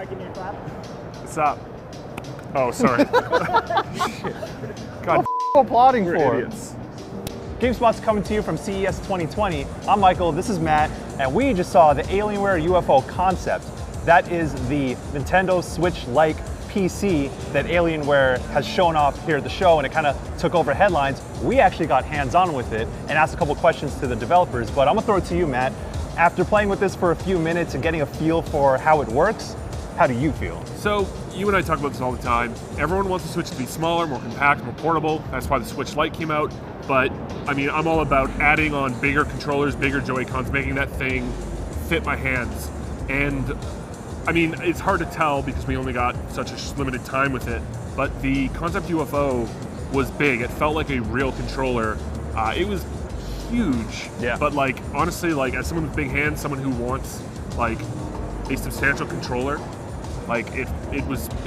mind giving me a clap? What's up? Oh, sorry. God, Applauding we're for idiots. GameSpot's coming to you from CES 2020. I'm Michael, this is Matt, and we just saw the Alienware UFO Concept. That is the Nintendo Switch-like PC that Alienware has shown off here at the show, and it kind of took over headlines. We actually got hands-on with it and asked a couple questions to the developers, but I'm gonna throw it to you, Matt. After playing with this for a few minutes and getting a feel for how it works, how do you feel? So, you and I talk about this all the time. Everyone wants the Switch to be smaller, more compact, more portable. That's why the Switch Lite came out. But, I mean, I'm all about adding on bigger controllers, bigger Joy-Cons, making that thing fit my hands. And, I mean, it's hard to tell because we only got such a limited time with it. But the Concept UFO was big. It felt like a real controller. It was huge. Yeah. But, like, honestly, like, as someone with big hands, someone who wants, like, a substantial controller, like it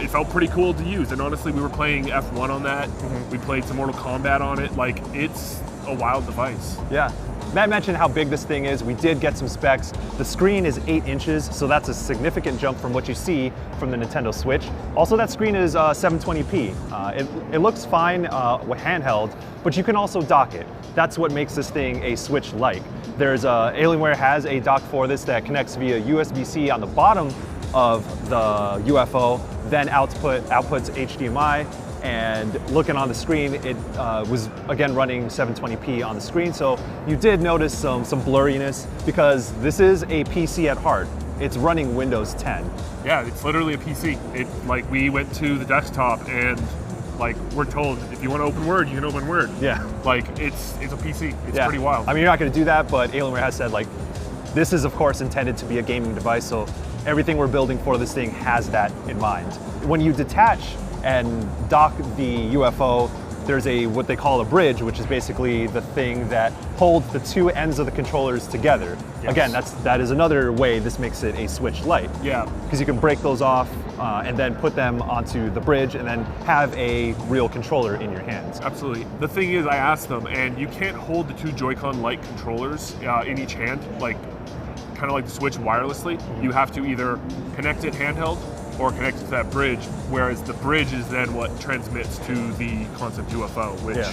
felt pretty cool to use. And honestly, we were playing F1 on that. We played some Mortal Kombat on it. Like, it's a wild device. Yeah. Matt mentioned how big this thing is. We did get some specs. The screen is 8 inches, so that's a significant jump from what you see from the Nintendo Switch. Also, that screen is 720p. It looks fine with handheld, but you can also dock it. That's what makes this thing a Switch-like. Alienware has a dock for this that connects via USB-C on the bottom of the UFO, then outputs HDMI, and looking on the screen, it was again running 720p on the screen, so you did notice some blurriness because this is a PC at heart. It's running Windows 10. Yeah, it's literally a PC. Like, we went to the desktop and, like, we're told if you want to open Word, you can open Word. Yeah. Like, it's a PC. It's pretty wild. I mean, you're not going to do that, but Alienware has said, like, this is of course intended to be a gaming device, so everything we're building for this thing has that in mind. When you detach and dock the UFO, there's what they call a bridge, which is basically the thing that holds the two ends of the controllers together. Yes. Again, that is another way this makes it a Switch Lite. Yeah. Because you can break those off and then put them onto the bridge and then have a real controller in your hands. Absolutely. The thing is, I asked them, and you can't hold the two Joy-Con-like controllers in each hand, like kind of like the Switch wirelessly. You have to either connect it handheld or connect it to that bridge, whereas the bridge is then what transmits to the Concept UFO, which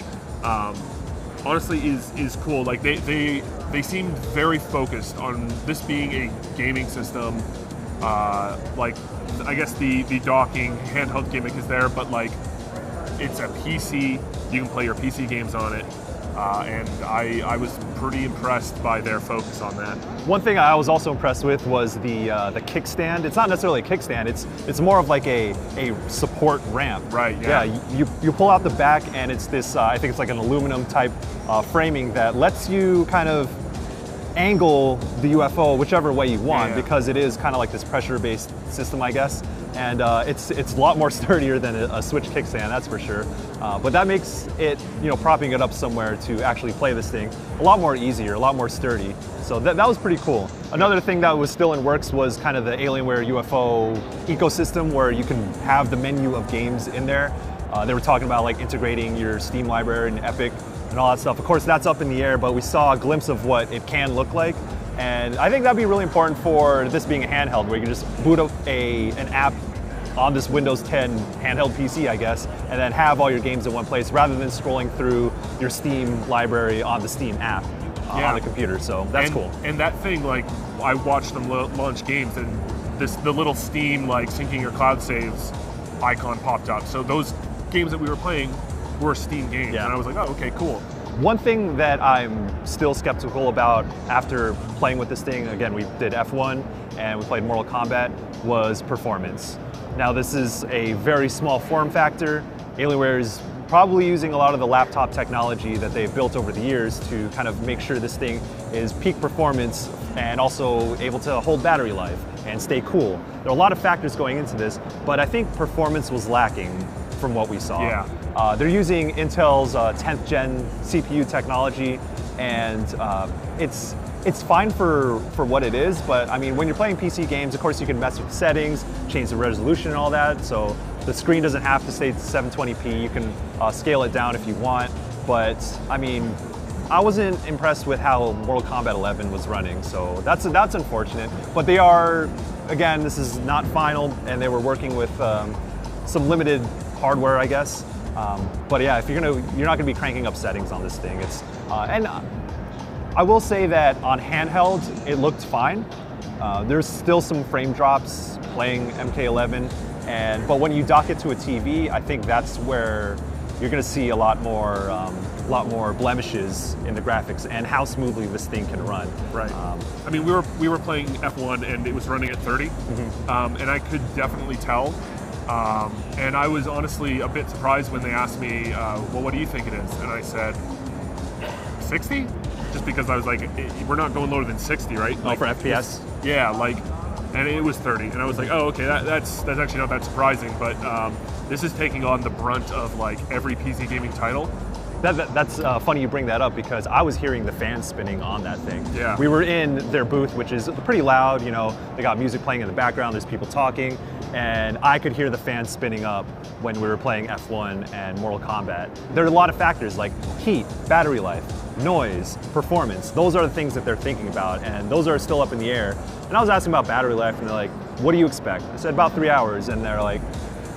honestly is cool. Like, they seemed very focused on this being a gaming system. Like, I guess the docking handheld gimmick is there, but like, it's a PC. You can play your PC games on it. And I was pretty impressed by their focus on that. One thing I was also impressed with was the kickstand. It's not necessarily a kickstand. It's more of like a support ramp. Right. Yeah. You pull out the back, and it's this. I think it's like an aluminum type framing that lets you kind of angle the UFO whichever way you want, because it is kind of like this pressure-based system, I guess. And it's a lot more sturdier than a Switch kickstand, that's for sure. But that makes it, propping it up somewhere to actually play this thing a lot more easier, a lot more sturdy. So that was pretty cool. Another thing that was still in works was kind of the Alienware UFO ecosystem, where you can have the menu of games in there. They were talking about like integrating your Steam library and Epic and all that stuff. Of course, that's up in the air, but we saw a glimpse of what it can look like. And I think that'd be really important for this being a handheld, where you can just boot up an app on this Windows 10 handheld PC, I guess, and then have all your games in one place rather than scrolling through your Steam library on the Steam app on the computer. So that's cool. And that thing, like, I watched them launch games, and the little Steam, like, syncing your cloud saves icon popped up. So those games that we were playing were Steam games, and I was like, oh, okay, cool. One thing that I'm still skeptical about after playing with this thing, again, we did F1 and we played Mortal Kombat, was performance. Now, this is a very small form factor. Alienware is probably using a lot of the laptop technology that they've built over the years to kind of make sure this thing is peak performance and also able to hold battery life and stay cool. There are a lot of factors going into this, but I think performance was lacking from what we saw. Yeah. They're using Intel's 10th gen CPU technology, and it's fine for what it is, but I mean, when you're playing PC games, of course you can mess with settings, change the resolution and all that, so the screen doesn't have to stay 720p. You can scale it down if you want, but I mean, I wasn't impressed with how Mortal Kombat 11 was running, so that's unfortunate. But they are again, this is not final, and they were working with some limited hardware, I guess. But yeah, if you're not gonna be cranking up settings on this thing. And I will say that on handheld, it looked fine. There's still some frame drops playing MK11, but when you dock it to a TV, I think that's where you're going to see a lot more blemishes in the graphics and how smoothly this thing can run. Right. I mean, we were playing F1 and it was running at 30, and I could definitely tell. And I was honestly a bit surprised when they asked me, well, what do you think it is? And I said, 60? Just because I was like, we're not going lower than 60, right? Like, for FPS? Yeah, like, and it was 30. And I was like, oh, okay, that's actually not that surprising, but this is taking on the brunt of like every PC gaming title. That's funny you bring that up, because I was hearing the fans spinning on that thing. Yeah. We were in their booth, which is pretty loud, you know, they got music playing in the background, there's people talking, and I could hear the fans spinning up when we were playing F1 and Mortal Kombat. There are a lot of factors like heat, battery life, noise, performance. Those are the things that they're thinking about, and those are still up in the air. And I was asking about battery life, and they're like, what do you expect? I said about 3 hours, and they're like,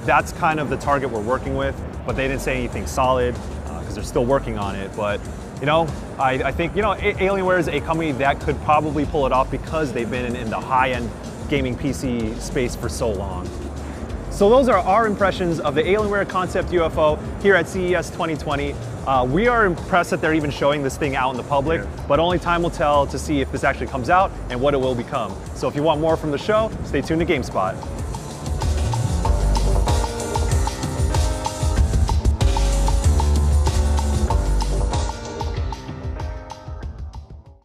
that's kind of the target we're working with, but they didn't say anything solid, because they're still working on it. But you know, I think, you know, Alienware is a company that could probably pull it off because they've been in the high-end gaming PC space for so long. So those are our impressions of the Alienware Concept UFO here at CES 2020. We are impressed that they're even showing this thing out in the public, but only time will tell to see if this actually comes out and what it will become. So if you want more from the show, stay tuned to GameSpot.